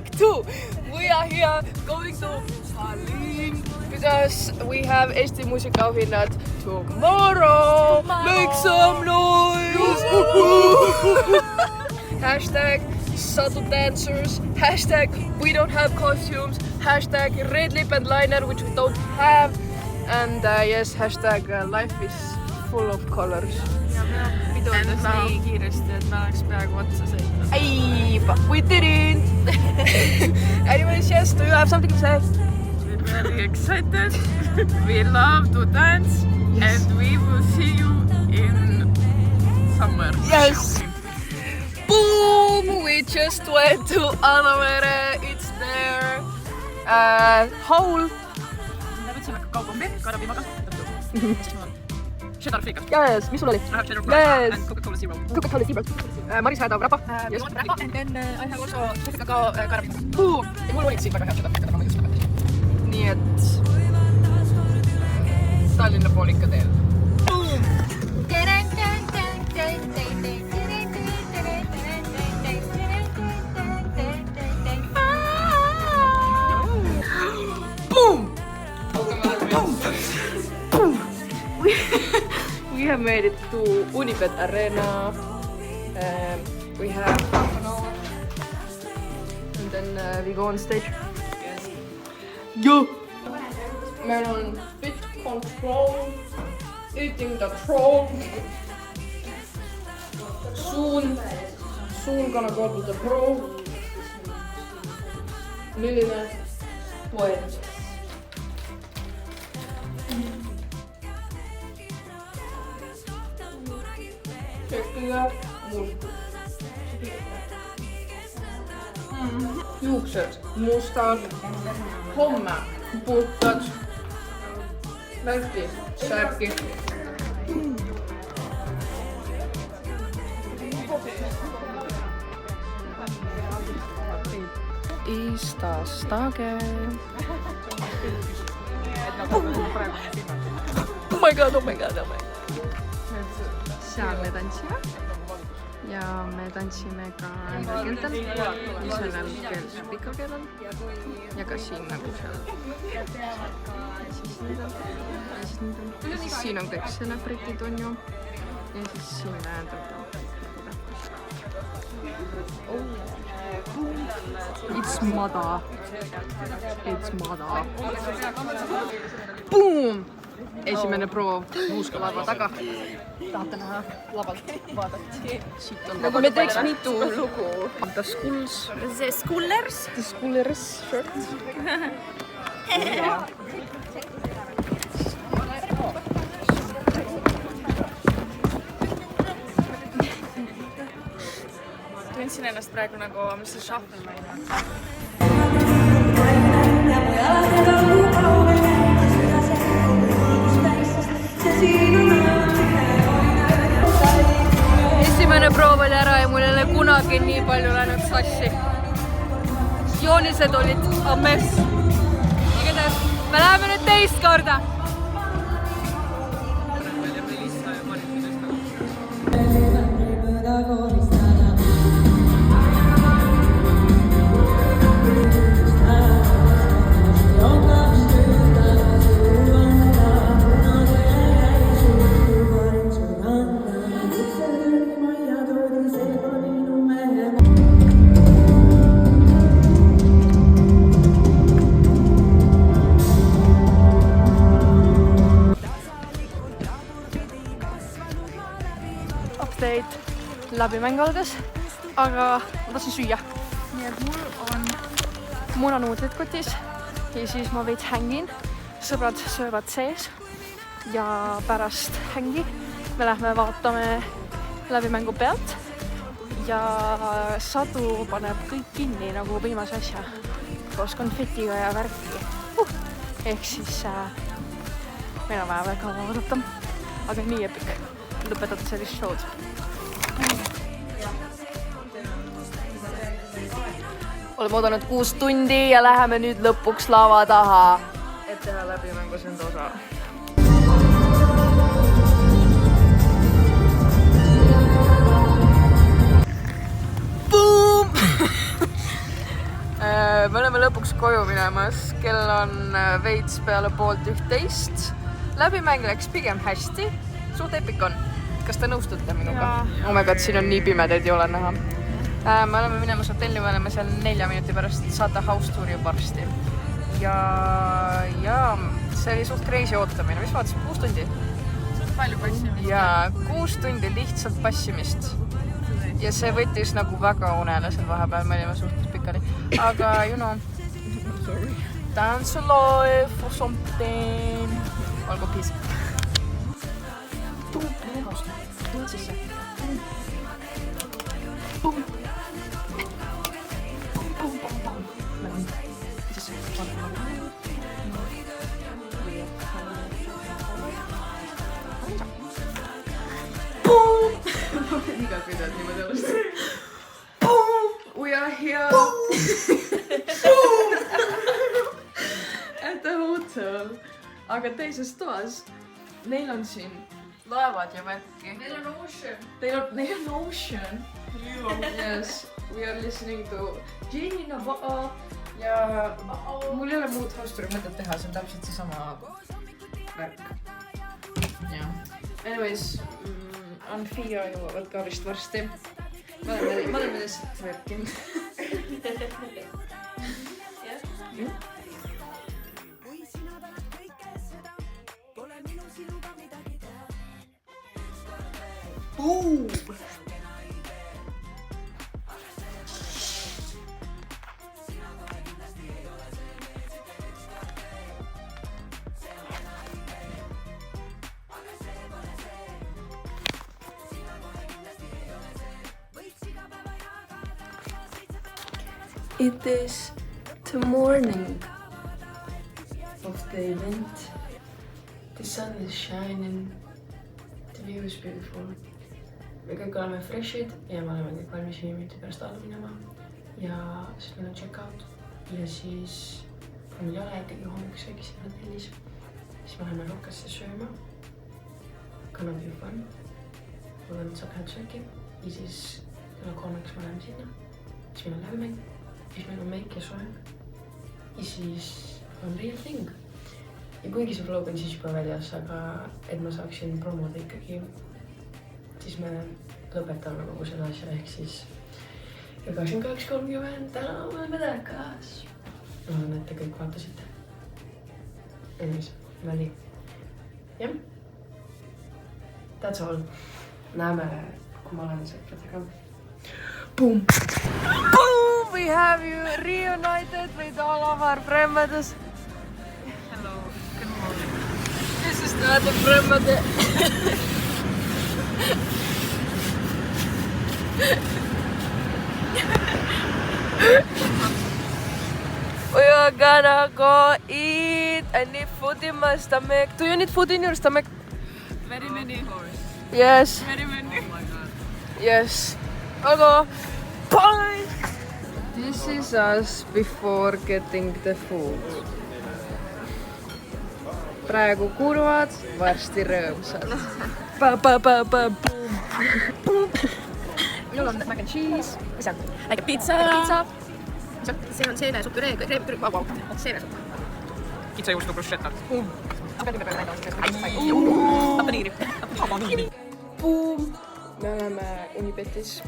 week 2. We are here going to Tallinn because we have Eesti muusikaauhinnad tomorrow. Make some noise! Hashtag Sadu dancers. Hashtag we don't have costumes. Hashtag red lip and liner, which we don't have. And yes, hashtag life is full of colors. Pidurdas nii kiiresti, et me oleks peaaegu otsa sõitnud. Ay, but we didn't! Anyways, yes, do you have something to say? We're very excited. We love to dance. Yes. And we will see you in somewhere. Yes! Boom! We just went to Alavere. It's there. Hole. Me võtsime kaukombi, karabimaga. Cheddar frikas. Yes, mis sul oli? I have cheddar Yes. and Coca-Cola Zero. Coca-Cola Zero. Maris Hädav rapa. Yes. And then I have also kakao karabimaga. Boom! Ja mul olid siin väga head cheddar frikad, aga ma just lõpetasin. Nii et Tallinna pool ikka teel. We have made it to Unibet Arena. We have half an hour and then we go on stage. Yo! Man on fit control, eating the troll. Soon gonna go to the pro. Milline poet. Tšekkiga must. Juuksed mustad. Homme puhtad. Välti särki. Istastage. Oh my god. Seal me tantsime ja me tantsime ka enda keeltel, mis on keeles pika keelel ja ka siin nagu seal. Ja siis siin on kõik celebritid on ju ja siis siin tähendab. It's mada. Boom! Esimene proov muusikalava taga. Tahate näha lavalt vaadata? Nagu me teeks mitu lugu. The Schools. The Schoolers. The Schoolers shirt. Tundsin ennast praegu nagu, mis see Shuffleman on. Esimene proov oli ära ja mul ei ole kunagi nii palju läinud sassi. Joonised olid a mess. Igatahes, me läheme nüüd teist korda. Läbimängu algas, aga ma tahtsin süüa. Nii et mul on munanuudlid kotis ja siis ma veits hängin. Sõbrad söövad sees ja pärast hängi me lähme vaatame läbimängu pealt ja Sadu paneb kõik kinni nagu viimase asja koos konfetiga ja värki. Ehk siis meil on vaja väga kaua oodata, aga nii epic lõpetada sellist showd. Oleme oodanud 6 tundi ja läheme nüüd lõpuks lava taha, et teha läbimängus enda osa. Boom! me oleme lõpuks koju minemas, kell on veits peale 11:30. Läbimäng läks pigem hästi. Suht epic on. Kas te nõustute minuga? Oh my god, siin on nii pime, teid ei ole näha. Me oleme minemas hotelli, me oleme seal 4 minuti pärast, saate house tour'i varsti. Ja see oli suht crazy ootamine, mis vaatas 6 tundi? Palju passimist. Ja 6 tundi lihtsalt passimist. Ja see võttis nagu väga unele seal vahepeal, me olime suhtes pikali. Aga, you know, dance alive or something. Olgu peace. Tuled sisse. Iga pidad niimoodi alustada. We are here at the hotel. Aga teises toas neil on siin laevad ja värki. Neil on ocean. Neil on ocean. Yes, we are listening to Gina Va'a ja mul ei ole muud house tour'i mõtet teha, see on täpselt seesama värk. Anyways, Anfia jõuavad ka vist varsti. Ma oleme lihtsalt värkinud. It is the morning of the event. The sun is shining. The view is beautiful. Me kõik oleme freshid ja me oleme kõik valmis 5 minuti pärast alla minema. Ja siis meil on check-out. Ja siis, kui meil ei ole ikkagi hommikusöögi siin hotellis, siis me läheme Rokasse sööma. Gonna be fun. Mul on saab head sööki. Ja siis kella 3-ks me läheme sinna. Siis meil on läbimäng. Siis meil on make ja soeng. Ja siis on real thing. Ja kuigi see vlog on siis juba väljas, aga et ma saaksin promoda ikkagi, siis me lõpetame kogu selle asja, ehk siis 22.30 täna oleme telekas. Ma arvan, et te kõik vaatasite. Anyways, väli. Jah. That's all. Näeme, kui ma olen sõpradega. Boom! Boom! We have you reunited with all of our friends. Hello, good morning. This is not the friend. We are gonna go eat. I need food in my stomach. Do you need food in your stomach? Very many. Yes. Very many. Oh my god. Yes. I'll go. Bye. This is us before getting the food. Praegu kurvad, varsti rõõmsad. Minul on mac and cheese. Mis on? Like a pizza. See on seenesupüree, seenesupp. Kitsajuustu bruschetta. Boom! Me oleme Unibetis.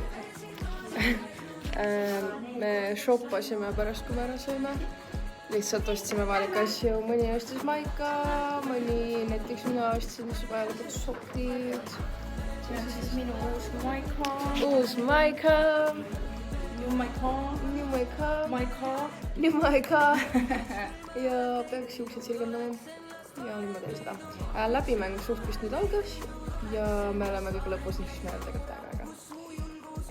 Me shoppasime pärast, kui me ära sõime. Lihtsalt ostsime vajalikke asju. Mõni ostis maika, mõni näiteks mina ostsin vajalikud sokid. See on siis minu uus maika. Uus maika. New maika. New maika. Maika. New maika. Ja peaks juuksed silgandama. Ja nüüd ma teen seda. Läbimäng suht vist nüüd algas. Ja me oleme kõik lõpus, siis me oleme tegelikult aega.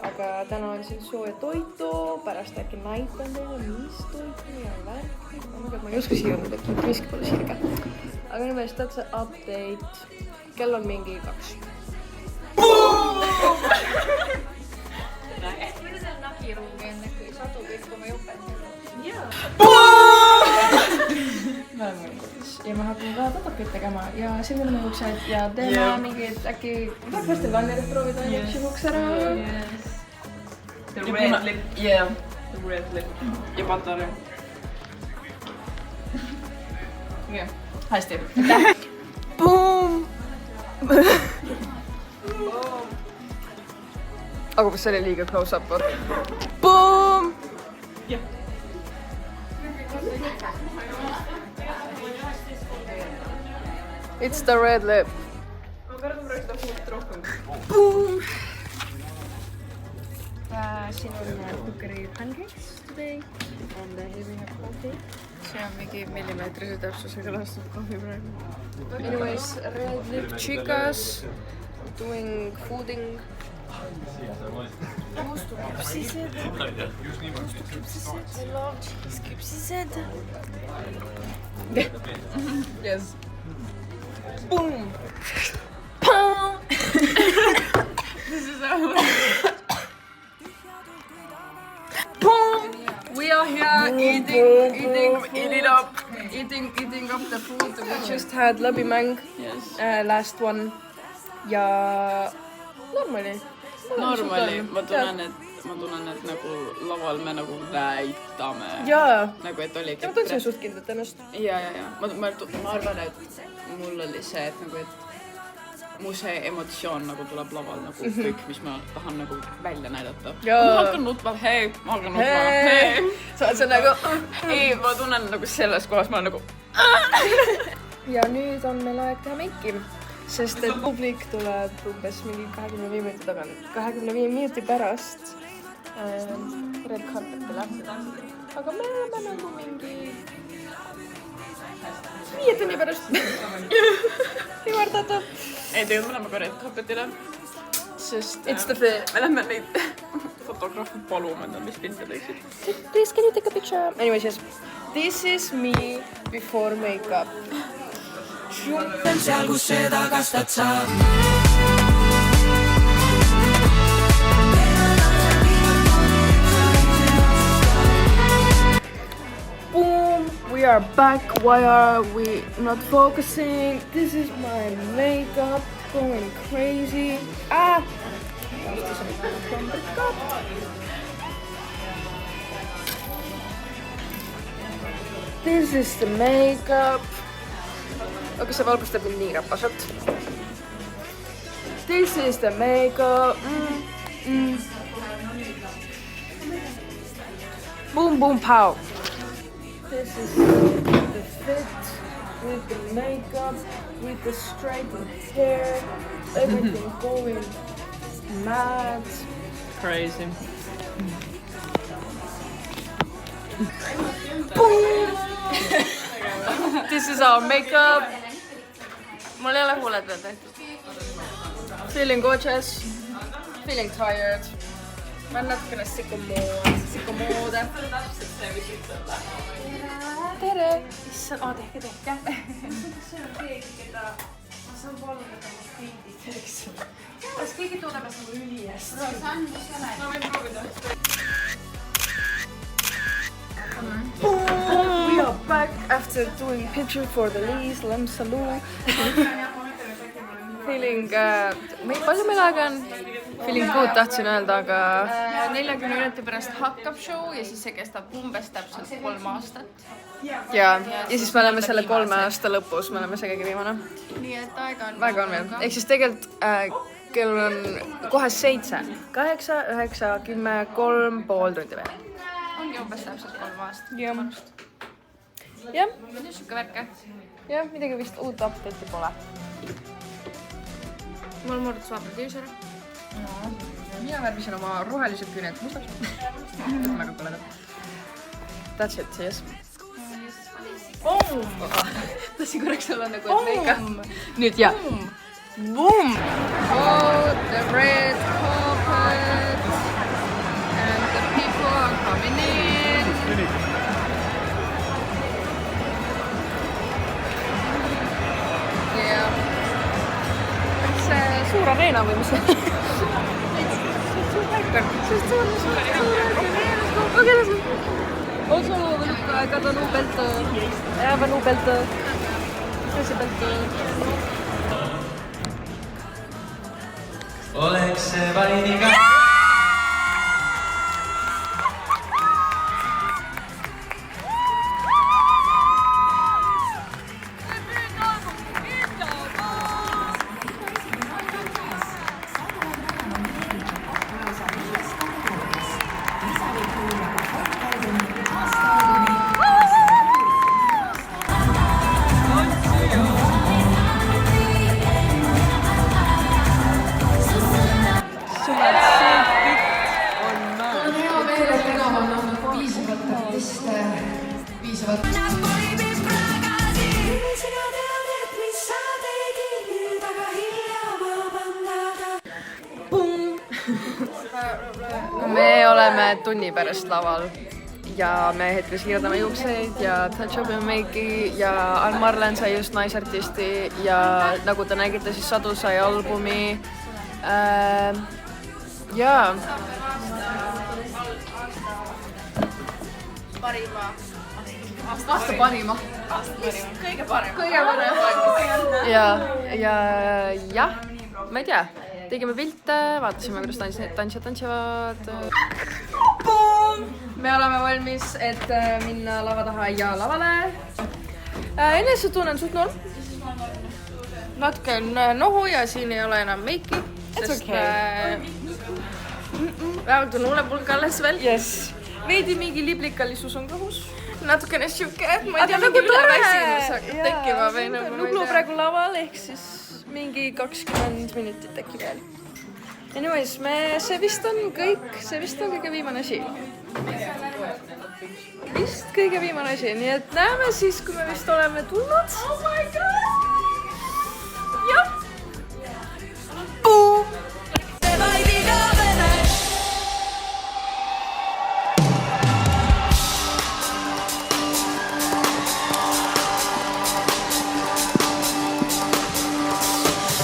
Aga täna on siin sooja toitu, pärast äkki näitan teile, mis toitu ja värk. Ma ei oska siia nüüd, et miski pole sirge. Aga nimelt, that's an update. Kell on mingi 2. Võidu seal nakiruumi enne, kui sadu kõik oma jopet. Jaa. Me oleme kodus ja ma hakkan ka tatakat tegema ja siin oleme uksed ja teeme mingid äkki varfastel lannerid proovida ja uks ära. The red lip. Yeah. The red lip. Ja patarja. okei, hästi. Boom! aga kas see oli liiga close-up või? Boom! It's the red lip. Boom! Siin on cookery pancakes today and here we have coffee. see on mingi millimeetrise täpsusega lastud kohvi praegu. Anyways, red lip chicas doing fooding. Küpsised. I love cheese küpsised. Yes. Boom! This is our... Boom! We are here eating up the food. We just had läbimäng. Yes. Last one. Ja normali. Normali, ma tunnen, et nagu laval me nagu näitame. Jaa. Nagu, et oli Ma tundsin suht kindlalt ennast. Ja. Ma arvan, et mul oli see, et nagu, et mu see emotsioon nagu tuleb laval nagu kõik, mis ma tahan nagu välja näidata. Jaa. Ma hakkan nutma, ma hakkan nutma, hei. Sa oled seal nagu... Ei, ma tunnen nagu selles kohas, ma olen nagu... Ja nüüd on meil aeg teha meiki. Sest et publik tuleb umbes mingi 25 minuti pärast red carpetile. Aga me oleme nagu mingi 5 tunni pärast. Ümardada. Ei, tegelikult me oleme ka red carpetile. Sest It's the fit. me lähme neid fotograafi palume, mis pilte teeksid. Please, can you take a picture? Anyways, yes. This is me before makeup. Seal, kus seda kastad saab. Boom! We are back. Why are we not focusing? This is my makeup going crazy. Ah! This is the makeup. Okay, see valgustab mind nii rapasalt. This is the makeup. Boom, boom, pow. This is the fit with the makeup, with the straightened hair, everything going mad. Crazy. Boom! This is our makeup. Mul ei ole huuled veel tehtud. Feeling gorgeous. Feeling tired. Ma olen natukene sikomoode. Tere! Issand, tehke. See on keegi, keda ma saan paluda tema pildid. Kas keegi tunneb ennast nagu ülihästi? Ma võin proovida. We are back after doing picture for the Liis Lemsalu. Feeling, palju meil aega on? Feeling good tahtsin öelda, aga 40 minuti pärast hakkab show ja siis see kestab umbes täpselt 3 aastat. ja siis me oleme selle 3 aasta lõpus, me oleme see kõige viimane. Nii et aega on Väga on veel. Ehk siis tegelikult kell on kohe 7, 8, 9, 10, 3,5 tundi veel. Ongi umbes täpselt 3 aastat. Jah, Nüüd siuke värke. jah, midagi vist uut update'i pole. Mul murdus vahepeal tiivis ära. Mina värvisin oma rohelised küüned mustaks. Väga põledad. That's it, yes. Tahtsin korraks olla nagu, et makeup. Nüüd jah. Boom! Oh, the red carpet. And the people are coming in. Yeah. See suur areena või mis see? Suur paik on. Suur areena. Okei, las on. Also, kada nuubelt. Jääva nuubelt. See pealt. Oleks see vaid iga. piisavalt artiste, piisavalt... Me oleme tunni pärast laval ja me hetkel siirdame juukseid ja touch-up'i meiki ja Ann-Marlen sai just naisartisti ja nagu te nägite, siis Sadu sai albumi. Jaa. Aasta parima. Kõige parem. Ja, ma ei tea. Tegime pilte, vaatasime, kuidas tantsijad tantsivad. Me oleme valmis, et minna lava taha ja lavale. Enesetunne on suht norm. Natuke on nohu ja siin ei ole enam meiki. Sest vähemalt on huulepulk alles veel. Veidi mingi liblikalisus on kõhus. Natukene siuke, ma ei tea, mingi üleväsimus hakkab tekkima või nagu... Nublu praegu laval, ehk siis mingi 20 minutit äkki veel. Anyways, see vist on kõik, see vist on kõige viimane asi. Vist kõige viimane asi, nii et näeme siis, kui me vist oleme tulnud. Oh my god! Jah! Boom!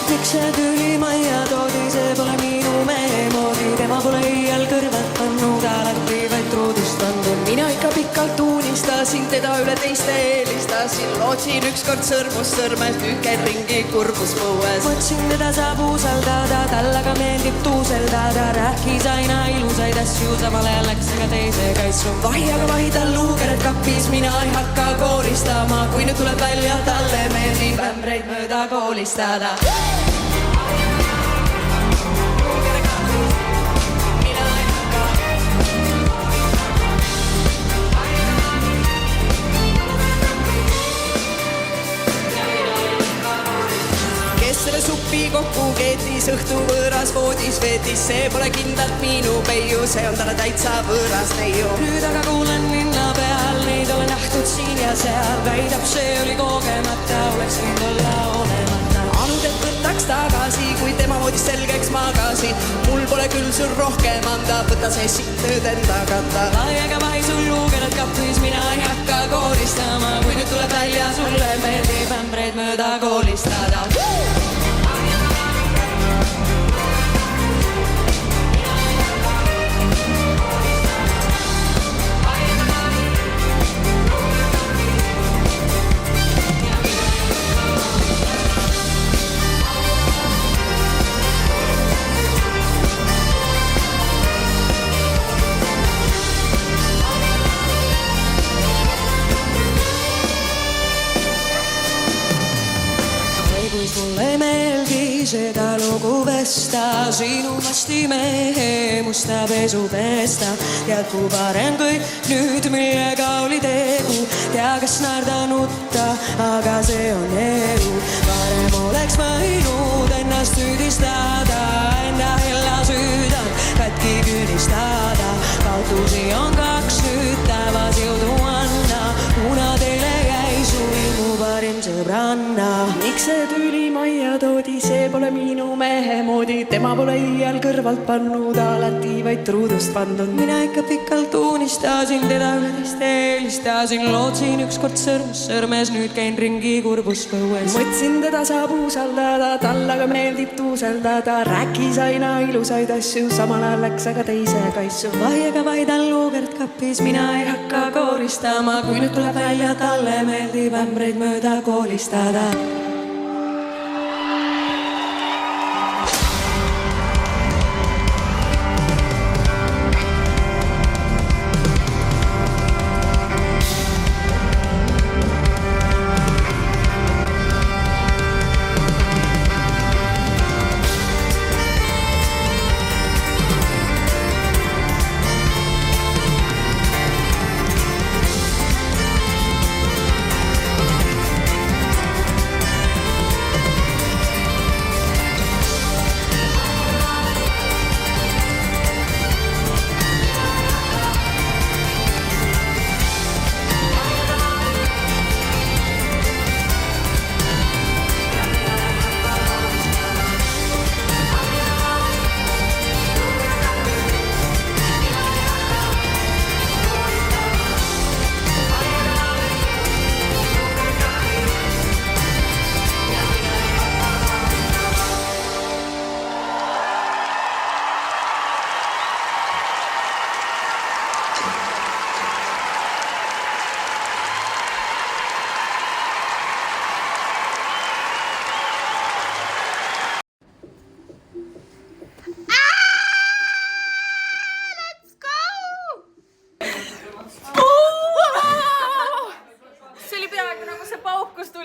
Miks see tüli majja toodi, see pole minu mehe moodi. Tema pole iial kõrvalt pannud, alati vaid truudust pandud. Mina ikka pikalt unistasin, teda üle teiste eelistasin. Lootsin ükskord sõrmust sõrmes, nüüd käin ringi kurbus põues. Mõtsin, teda saab usaldada, tal aga meeldib tuuseldada. Rääkis aina ilusaid asju, samal ajal läks aga teise kaitsu. Vahi aga vahi tal luukered kappis, mina ei hakka kooristama. Kui nüüd tuleb välja, talle meeldib ämbreid mööda koolistada. Selle suppi kokku keetis, õhtu võõras voodis veetis. See pole kindlalt minu peiu, see on talle täitsa võõras neiu. Nüüd aga kuulen linna peal, neid olen nähtud siin ja seal. Väidab, see oli kogemata, oleks võinud olla olemata. Anud, et võtaks tagasi, kui tema moodis selgeks magasin. Mul pole küll sul rohkem anda, võta see siit nüüd enda kanda. Laiega vahi sul luugenad kaplis, mina ei hakka kooristama. Kui nüüd tuleb välja, sulle meeldib ämbreid mööda koolistada. Mulle meeldi seda lugu vesta, sinu vasti mehe musta pesu pesta. Tead, kui parem kõik nüüd, millega oli tegu. Tea, kas naerda nutta, aga see on elu. Parem oleks võinud ennast süüdistada, enda hella süüdad katki küüdistada. Kaotusi on kaks, nüüd taevas jõudu anna, kuna teile jäi su ilmu parim sõbranna. Miks see tüli majja toodi, see pole minu mehe moodi. Tema pole iial kõrvalt pannud, alati vaid truudust pandud. Mina ikka pikalt unistasin, teda üle teiste eelistasin. Lootsin ükskord sõrmus sõrmes, nüüd käin ringi kurbus põues. Mõtsin, teda saab usaldada, tal aga meeldib tuuseldada. Rääkis aina ilusaid asju, samal ajal läks aga teise kaitsu. Vaiega vaid all luugert kappis, mina ei hakka kooristama. Kui nüüd tuleb välja, talle meeldib ämbreid mööda koolistada.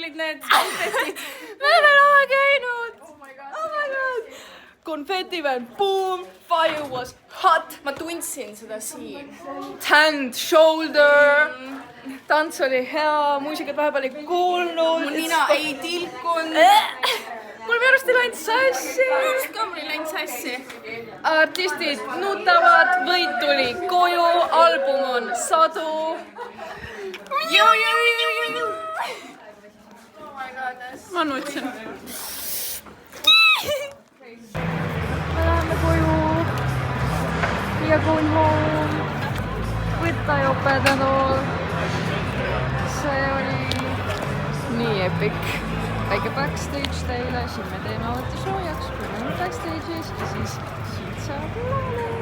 tulid need konfetid. Me oleme laval käinud! Oh my god! konfetiväär, boom, fire was hot. Ma tundsin seda siin. Hand, shoulder. Tants oli hea, muusikat vahepeal ei kuulnud. Mu nina ei tilkunud. Mul minu arust ei läinud sassi. Ka mul ei läinud sassi. Artistid nutavad, võit tuli koju, album on sadu. Ma nutsin. Me läheme koju. We are going home. Võtta joped and all. See oli nii epic. Väike backstage teile, siin me teeme alati soojaks, kui me oleme backstage'is ja siis siit saab laule.